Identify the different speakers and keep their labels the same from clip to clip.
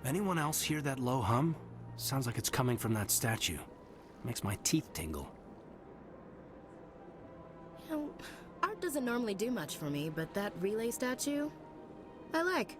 Speaker 1: Anyone else hear that low hum? Sounds like it's coming from that statue. Makes my teeth tingle.
Speaker 2: You know, art doesn't normally do much for me, but that relay statue, I like.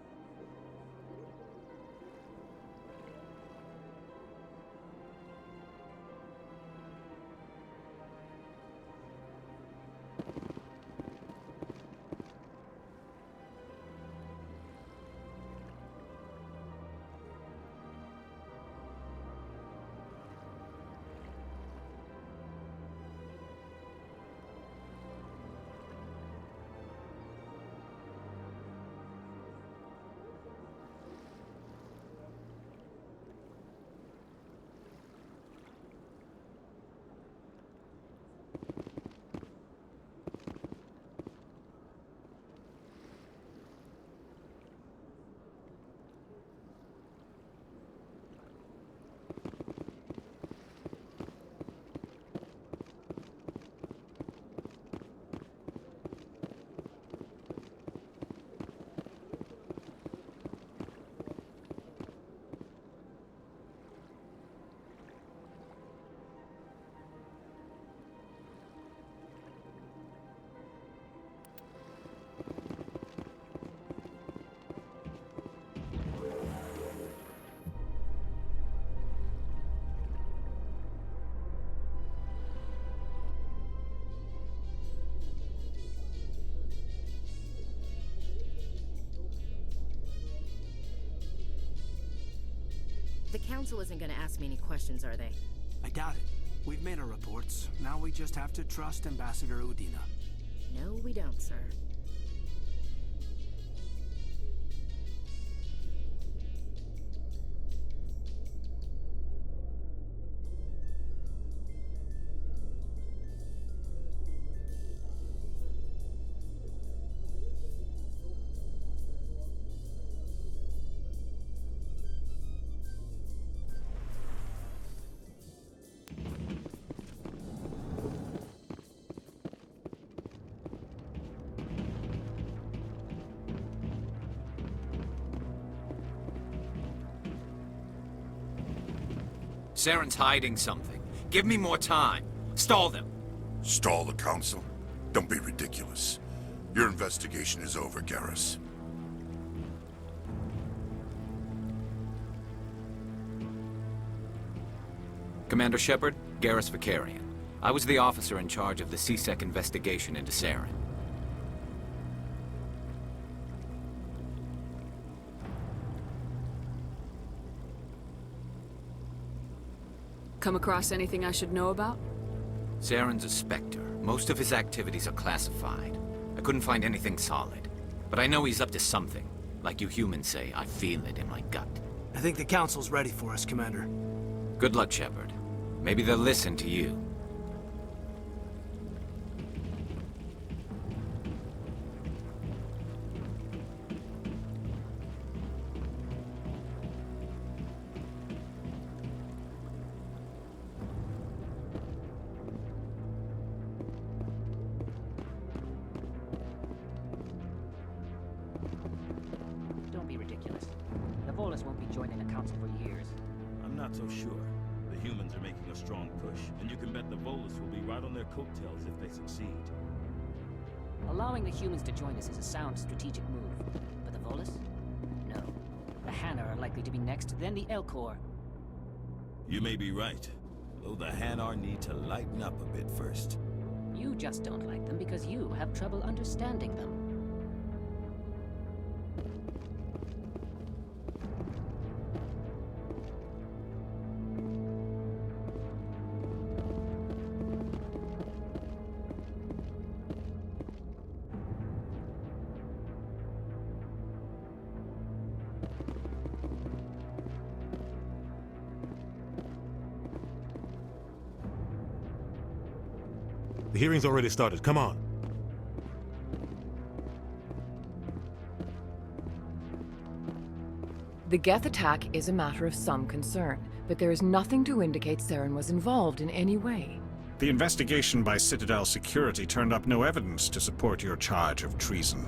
Speaker 2: The Council isn't gonna ask me any questions, are they?
Speaker 1: I doubt it. We've made our reports. Now we just have to trust Ambassador Udina.
Speaker 2: No, we don't, sir.
Speaker 3: Saren's hiding something. Give me more time. Stall them.
Speaker 4: Stall the Council? Don't be ridiculous. Your investigation is over, Garrus.
Speaker 3: Commander Shepard, Garrus Vicarian. I was the officer in charge of the C-Sec investigation into Saren.
Speaker 5: Come across anything I should know about?
Speaker 3: Saren's a Spectre. Most of his activities are classified. I couldn't find anything solid. But I know he's up to something. Like you humans say, I feel it in my gut.
Speaker 1: I think the Council's ready for us, Commander.
Speaker 3: Good luck, Shepard. Maybe they'll listen to you.
Speaker 6: Don't be ridiculous. The Volus won't be joining the Council for years.
Speaker 7: I'm not so sure. The humans are making a strong push, and you can bet the Volus will be right on their coattails if they succeed.
Speaker 6: Allowing the humans to join us is a sound strategic move. But the Volus? No. The Hanar are likely to be next, then the Elcor.
Speaker 7: You may be right, though the Hanar need to lighten up a bit first.
Speaker 6: You just don't like them because you have trouble understanding them.
Speaker 8: The hearing's already started. Come on.
Speaker 9: The Geth attack is a matter of some concern, but there is nothing to indicate Saren was involved in any way.
Speaker 10: The investigation by Citadel security turned up no evidence to support your charge of treason.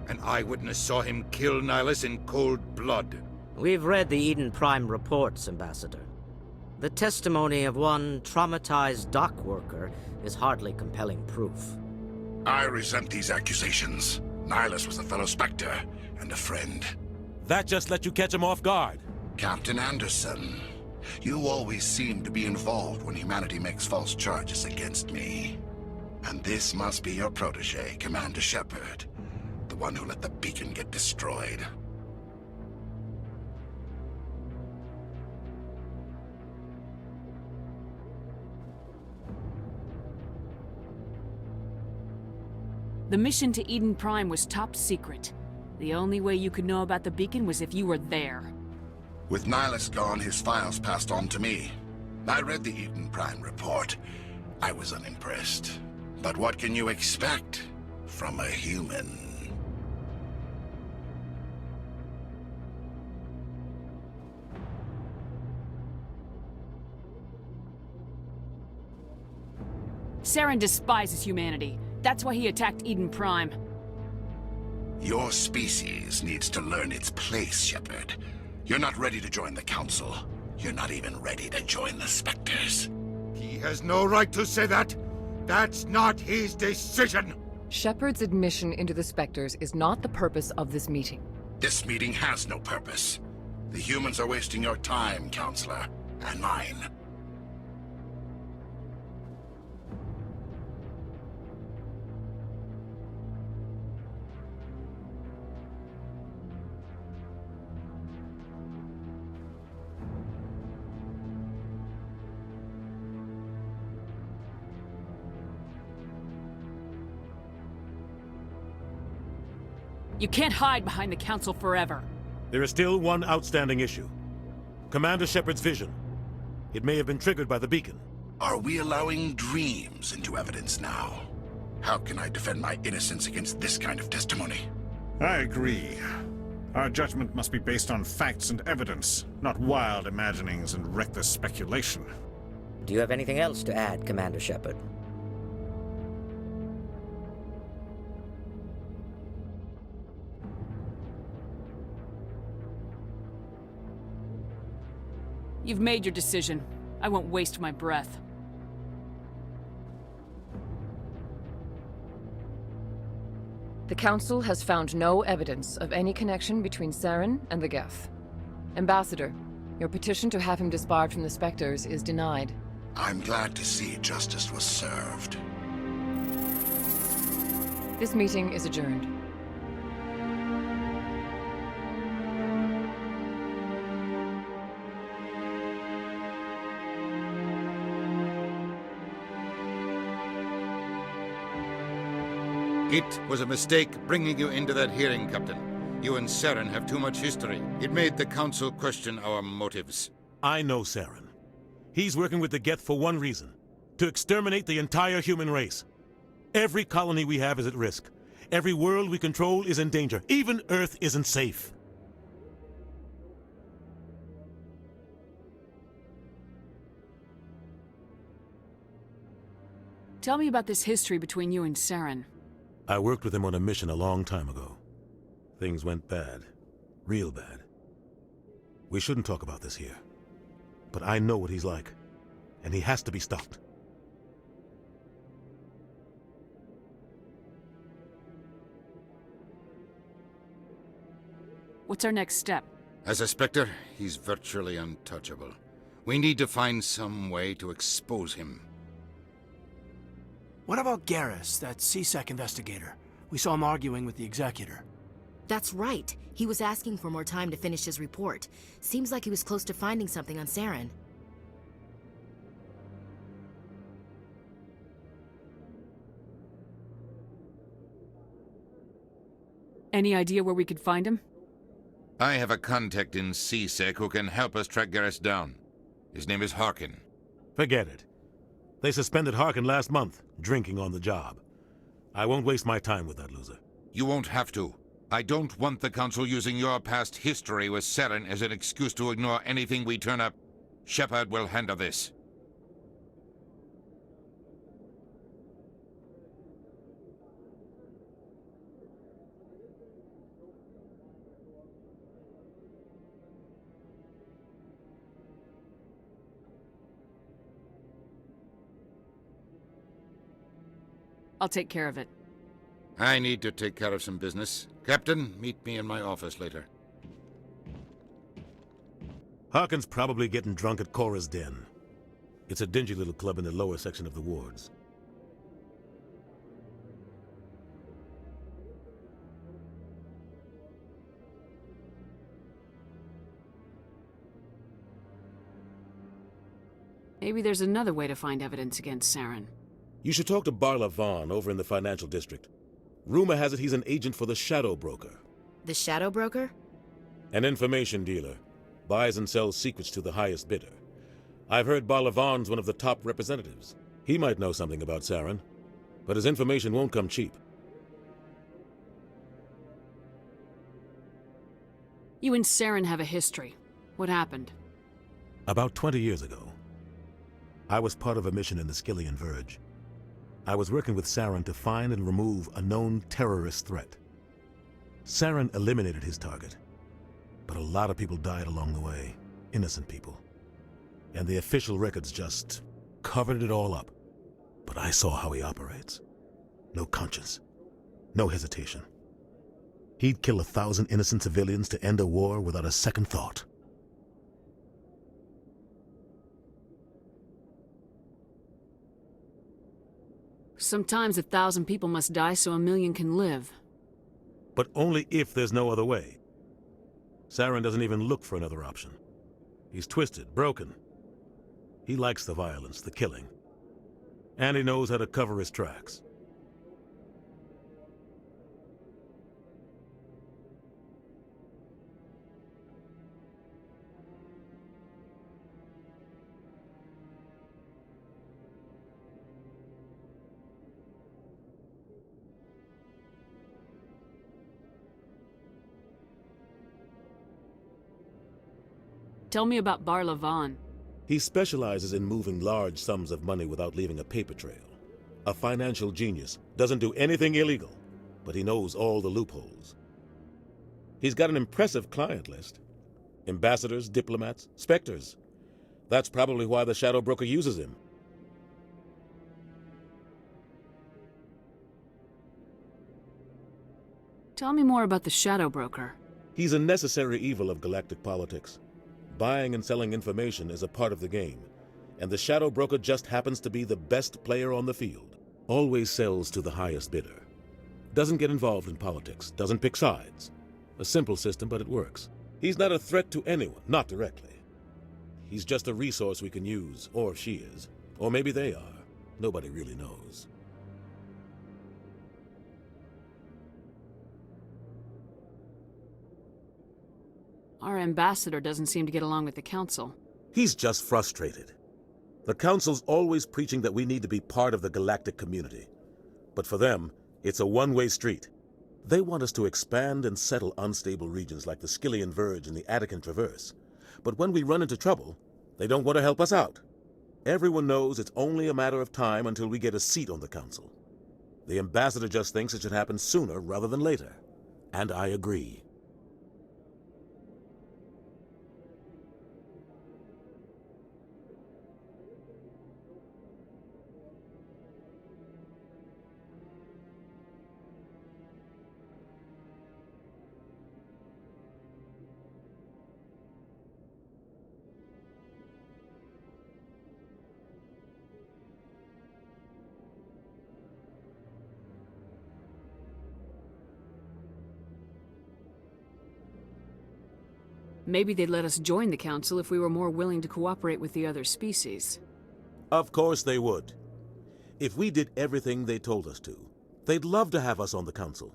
Speaker 4: An eyewitness saw him kill Nihilus in cold blood.
Speaker 11: We've read the Eden Prime reports, Ambassador. The testimony of one traumatized dock worker is hardly compelling proof.
Speaker 4: I resent these accusations. Nihilus was a fellow Spectre and a friend.
Speaker 8: That just let you catch him off guard.
Speaker 4: Captain Anderson, you always seem to be involved when humanity makes false charges against me. And this must be your protege, Commander Shepard, the one who let the beacon get destroyed.
Speaker 5: The mission to Eden Prime was top secret. The only way you could know about the beacon was if you were there.
Speaker 4: With Nihilus gone, his files passed on to me. I read the Eden Prime report. I was unimpressed. But what can you expect from a human?
Speaker 5: Saren despises humanity. That's why he attacked Eden Prime.
Speaker 4: Your species needs to learn its place, Shepard. You're not ready to join the Council. You're not even ready to join the Spectres.
Speaker 12: He has no right to say that. That's not his decision.
Speaker 9: Shepard's admission into the Spectres is not the purpose of this meeting.
Speaker 4: This meeting has no purpose. The humans are wasting your time, Counselor, and mine.
Speaker 5: You can't hide behind the Council forever.
Speaker 8: There is still one outstanding issue. Commander Shepard's vision. It may have been triggered by the beacon.
Speaker 4: Are we allowing dreams into evidence now? How can I defend my innocence against this kind of testimony?
Speaker 10: I agree. Our judgment must be based on facts and evidence, not wild imaginings and reckless speculation.
Speaker 11: Do you have anything else to add, Commander Shepard?
Speaker 5: You've made your decision. I won't waste my breath.
Speaker 9: The Council has found no evidence of any connection between Saren and the Geth. Ambassador, your petition to have him disbarred from the Spectres is denied.
Speaker 4: I'm glad to see justice was served.
Speaker 9: This meeting is adjourned.
Speaker 12: It was a mistake bringing you into that hearing, Captain. You and Saren have too much history. It made the Council question our motives.
Speaker 8: I know Saren. He's working with the Geth for one reason. To exterminate the entire human race. Every colony we have is at risk. Every world we control is in danger. Even Earth isn't safe.
Speaker 5: Tell me about this history between you and Saren.
Speaker 8: I worked with him on a mission a long time ago. Things went bad. Real bad. We shouldn't talk about this here. But I know what he's like. And he has to be stopped.
Speaker 5: What's our next step?
Speaker 12: As a Spectre, he's virtually untouchable. We need to find some way to expose him.
Speaker 1: What about Garrus, that CSEC investigator? We saw him arguing with the Executor.
Speaker 2: That's right. He was asking for more time to finish his report. Seems like he was close to finding something on Saren.
Speaker 5: Any idea where we could find him?
Speaker 12: I have a contact in CSEC who can help us track Garrus down. His name is Harkin.
Speaker 8: Forget it. They suspended Harkin last month, drinking on the job. I won't waste my time with that loser.
Speaker 12: You won't have to. I don't want the Council using your past history with Saren as an excuse to ignore anything we turn up. Shepard will handle this.
Speaker 5: I'll take care of it.
Speaker 12: I need to take care of some business. Captain, meet me in my office later.
Speaker 8: Harkin's probably getting drunk at Cora's Den. It's a dingy little club in the lower section of the wards.
Speaker 5: Maybe there's another way to find evidence against Saren.
Speaker 8: You should talk to Barla Vaughn over in the financial district. Rumor has it he's an agent for the Shadow Broker.
Speaker 2: The Shadow Broker?
Speaker 8: An information dealer. Buys and sells secrets to the highest bidder. I've heard Barla Vaughn's one of the top representatives. He might know something about Saren, but his information won't come cheap.
Speaker 5: You and Saren have a history. What happened?
Speaker 8: About 20 years ago, I was part of a mission in the Skillian Verge. I was working with Saren to find and remove a known terrorist threat. Saren eliminated his target, but a lot of people died along the way, innocent people. And the official records just covered it all up. But I saw how he operates. No conscience, no hesitation. He'd kill 1,000 innocent civilians to end a war without a second thought.
Speaker 5: Sometimes 1,000 people must die so 1,000,000 can live.
Speaker 8: But only if there's no other way. Saren doesn't even look for another option. He's twisted, broken. He likes the violence, the killing. And he knows how to cover his tracks.
Speaker 5: Tell me about Barla Vaughn.
Speaker 8: He specializes in moving large sums of money without leaving a paper trail. A financial genius, doesn't do anything illegal, but he knows all the loopholes. He's got an impressive client list. Ambassadors, diplomats, specters. That's probably why the Shadow Broker uses him.
Speaker 5: Tell me more about the Shadow Broker.
Speaker 8: He's a necessary evil of galactic politics. Buying and selling information is a part of the game, and the Shadow Broker just happens to be the best player on the field. Always sells to the highest bidder. Doesn't get involved in politics, doesn't pick sides. A simple system, but it works. He's not a threat to anyone, not directly. He's just a resource we can use, or she is. Or maybe they are. Nobody really knows.
Speaker 5: Our ambassador doesn't seem to get along with the Council.
Speaker 8: He's just frustrated. The Council's always preaching that we need to be part of the galactic community. But for them, it's a one-way street. They want us to expand and settle unstable regions like the Skillian Verge and the Attican Traverse. But when we run into trouble, they don't want to help us out. Everyone knows it's only a matter of time until we get a seat on the Council. The ambassador just thinks it should happen sooner rather than later. And I agree.
Speaker 5: Maybe they'd let us join the Council if we were more willing to cooperate with the other species.
Speaker 8: Of course they would. If we did everything they told us to, they'd love to have us on the Council.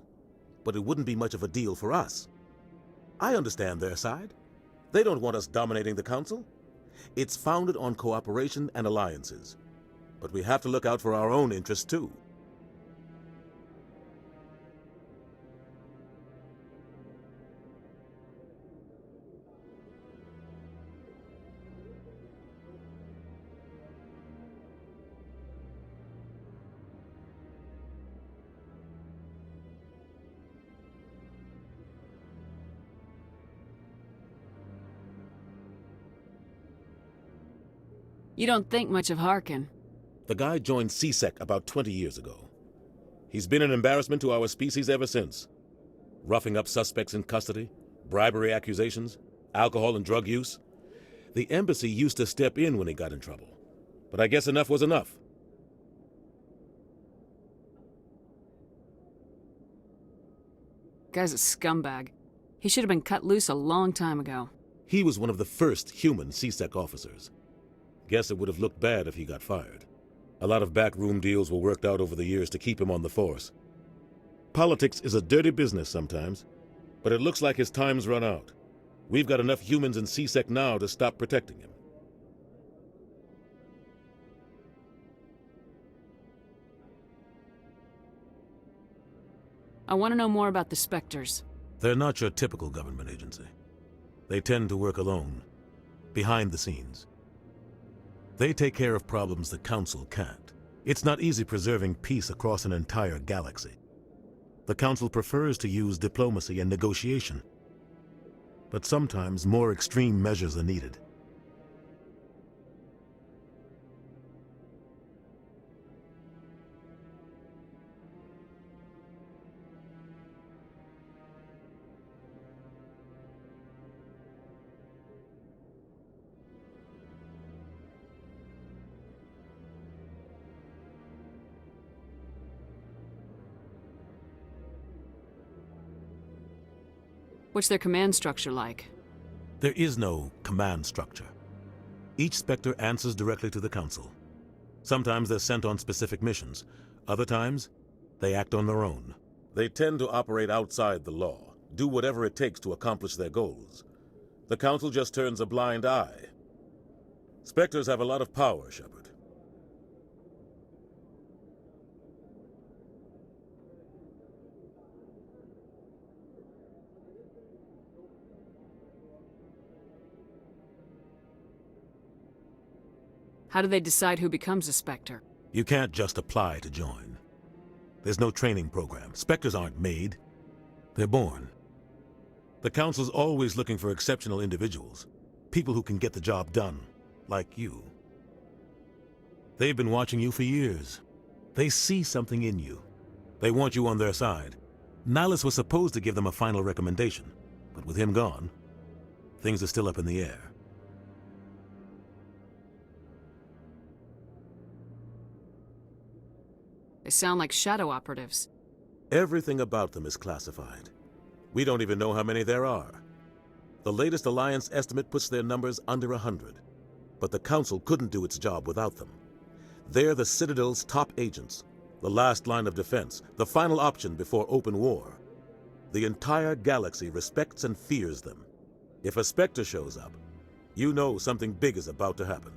Speaker 8: But it wouldn't be much of a deal for us. I understand their side. They don't want us dominating the Council. It's founded on cooperation and alliances. But we have to look out for our own interests too.
Speaker 5: You don't think much of Harkin.
Speaker 8: The guy joined CSEC about 20 years ago. He's been an embarrassment to our species ever since. Roughing up suspects in custody, bribery accusations, alcohol and drug use. The embassy used to step in when he got in trouble. But I guess enough was enough.
Speaker 5: Guy's a scumbag. He should have been cut loose a long time ago.
Speaker 8: He was one of the first human CSEC officers. Guess it would have looked bad if he got fired. A lot of backroom deals were worked out over the years to keep him on the force. Politics is a dirty business sometimes, but it looks like his time's run out. We've got enough humans in CSEC now to stop protecting him.
Speaker 5: I want to know more about the Spectres.
Speaker 8: They're not your typical government agency. They tend to work alone, behind the scenes. They take care of problems the Council can't. It's not easy preserving peace across an entire galaxy. The Council prefers to use diplomacy and negotiation. But sometimes more extreme measures are needed.
Speaker 5: What's their command structure like?
Speaker 8: There is no command structure. Each Spectre answers directly to the Council. Sometimes they're sent on specific missions. Other times, they act on their own. They tend to operate outside the law, do whatever it takes to accomplish their goals. The Council just turns a blind eye. Spectres have a lot of power, Shepard.
Speaker 5: How do they decide who becomes a Spectre?
Speaker 8: You can't just apply to join. There's no training program. Spectres aren't made. They're born. The Council's always looking for exceptional individuals. People who can get the job done, like you. They've been watching you for years. They see something in you. They want you on their side. Nihilus was supposed to give them a final recommendation, but with him gone, things are still up in the air.
Speaker 5: They sound like shadow operatives.
Speaker 8: Everything about them is classified. We don't even know how many there are. The latest Alliance estimate puts their numbers under 100. But the Council couldn't do its job without them. They're the Citadel's top agents, the last line of defense, the final option before open war. The entire galaxy respects and fears them. If a Spectre shows up, you know something big is about to happen.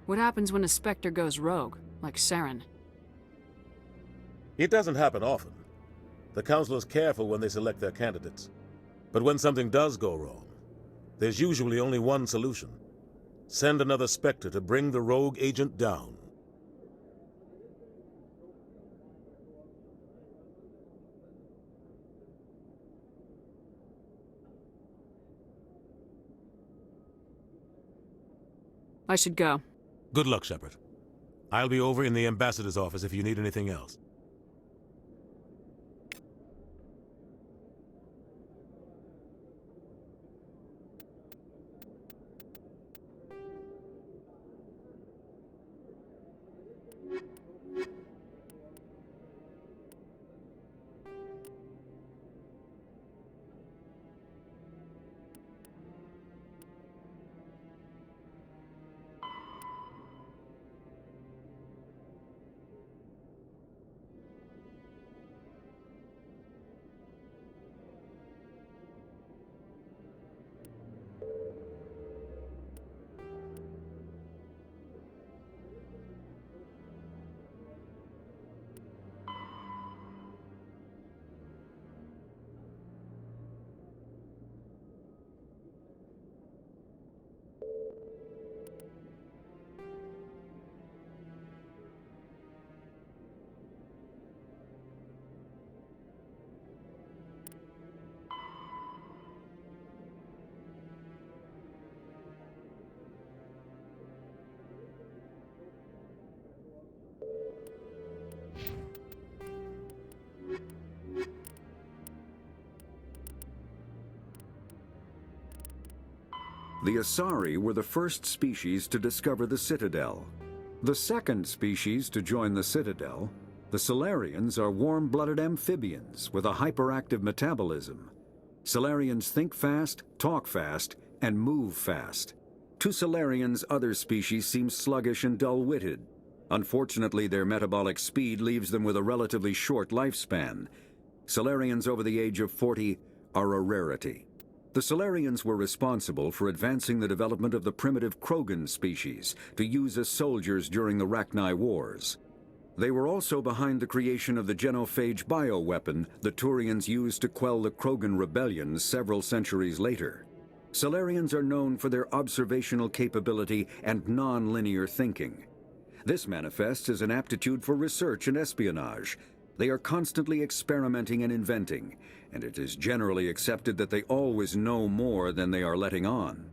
Speaker 5: What happens when a Spectre goes rogue, like Saren?
Speaker 8: It doesn't happen often. The Council is careful when they select their candidates. But when something does go wrong, there's usually only one solution. Send another Spectre to bring the rogue agent down.
Speaker 5: I should go.
Speaker 8: Good luck, Shepard. I'll be over in the ambassador's office if you need anything else.
Speaker 13: The Asari were the first species to discover the Citadel. The second species to join the Citadel, the Solarians, are warm-blooded amphibians with a hyperactive metabolism. Solarians think fast, talk fast, and move fast. To Solarians, other species seem sluggish and dull-witted. Unfortunately, their metabolic speed leaves them with a relatively short lifespan. Solarians over the age of 40 are a rarity. The Solarians were responsible for advancing the development of the primitive Krogan species to use as soldiers during the Rachni Wars. They were also behind the creation of the genophage bioweapon the Turians used to quell the Krogan rebellions several centuries later. Solarians are known for their observational capability and non-linear thinking. This manifests as an aptitude for research and espionage. They are constantly experimenting and inventing, and it is generally accepted that they always know more than they are letting on.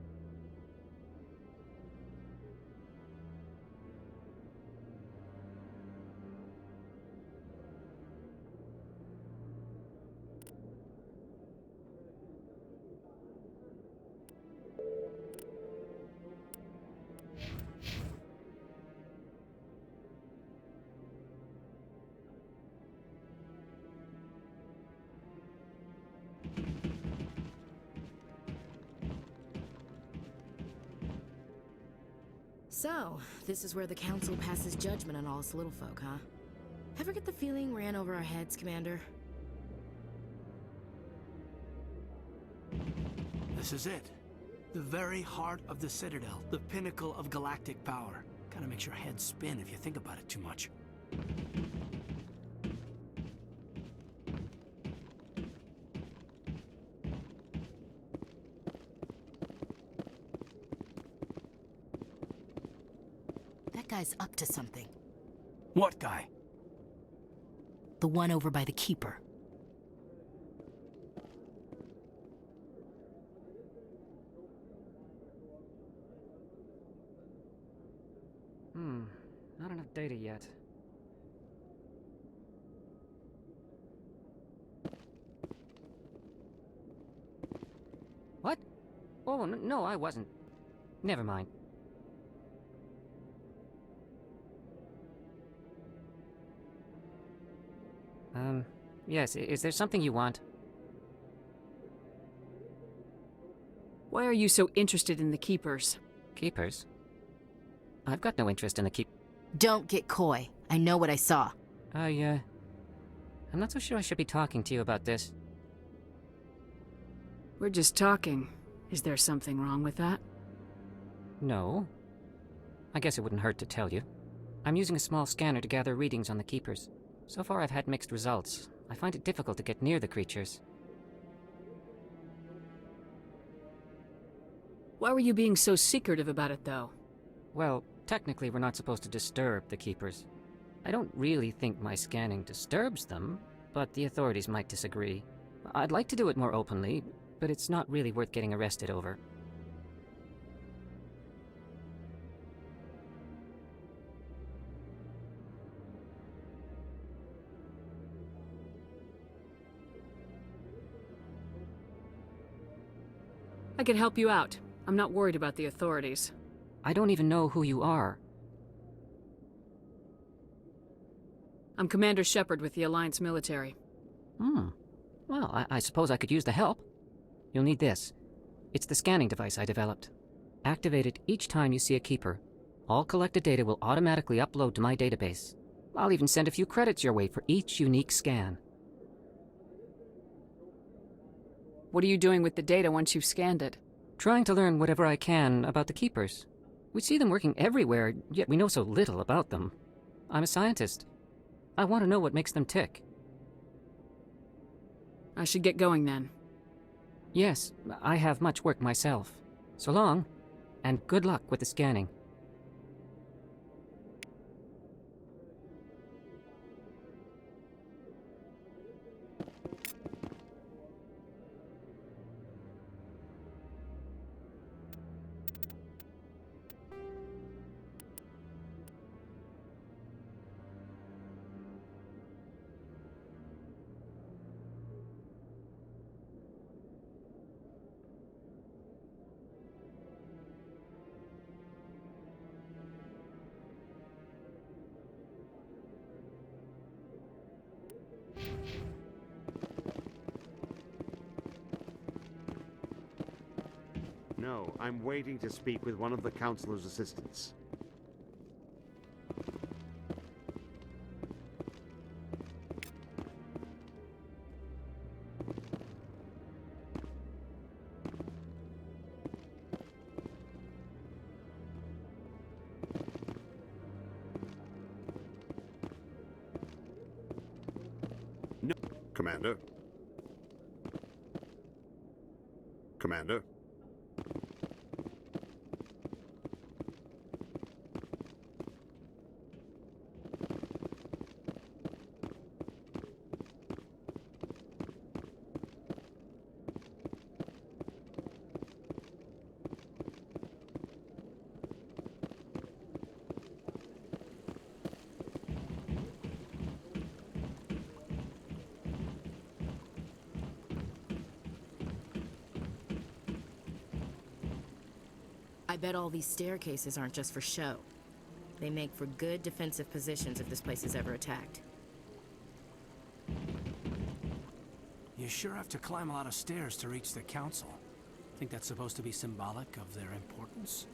Speaker 2: So, this is where the Council passes judgment on all us little folk, huh? Ever get the feeling we're in over our heads, Commander?
Speaker 1: This is it. The very heart of the Citadel, the pinnacle of galactic power. Kinda makes your head spin if you think about it too much.
Speaker 2: That guy's up to something.
Speaker 1: What guy?
Speaker 2: The one over by the Keeper.
Speaker 6: Not enough data yet. What? Oh, no, I wasn't. Never mind. Yes, is there something you want?
Speaker 5: Why are you so interested in the Keepers?
Speaker 6: Keepers? I've got no interest in the
Speaker 2: Don't get coy. I know what I saw.
Speaker 6: I'm not so sure I should be talking to you about this.
Speaker 5: We're just talking. Is there something wrong with that?
Speaker 6: No. I guess it wouldn't hurt to tell you. I'm using a small scanner to gather readings on the Keepers. So far I've had mixed results. I find it difficult to get near the creatures.
Speaker 5: Why were you being so secretive about it, though?
Speaker 6: Well, technically we're not supposed to disturb the Keepers. I don't really think my scanning disturbs them, but the authorities might disagree. I'd like to do it more openly, but it's not really worth getting arrested over.
Speaker 5: I can help you out. I'm not worried about the authorities.
Speaker 6: I don't even know who you are.
Speaker 5: I'm Commander Shepard with the Alliance military.
Speaker 6: Well, I suppose I could use the help. You'll need this. It's the scanning device I developed. Activate it each time you see a Keeper. All collected data will automatically upload to my database. I'll even send a few credits your way for each unique scan.
Speaker 5: What are you doing with the data once you've scanned it?
Speaker 6: Trying to learn whatever I can about the Keepers. We see them working everywhere, yet we know so little about them. I'm a scientist. I want to know what makes them tick.
Speaker 5: I should get going then.
Speaker 6: Yes, I have much work myself. So long, and good luck with the scanning.
Speaker 14: No, I'm waiting to speak with one of the Councilor's assistants. No.
Speaker 15: Commander? Commander?
Speaker 2: I bet all these staircases aren't just for show. They make for good defensive positions if this place is ever attacked.
Speaker 1: You sure have to climb a lot of stairs to reach the council. Think that's supposed to be symbolic of their importance?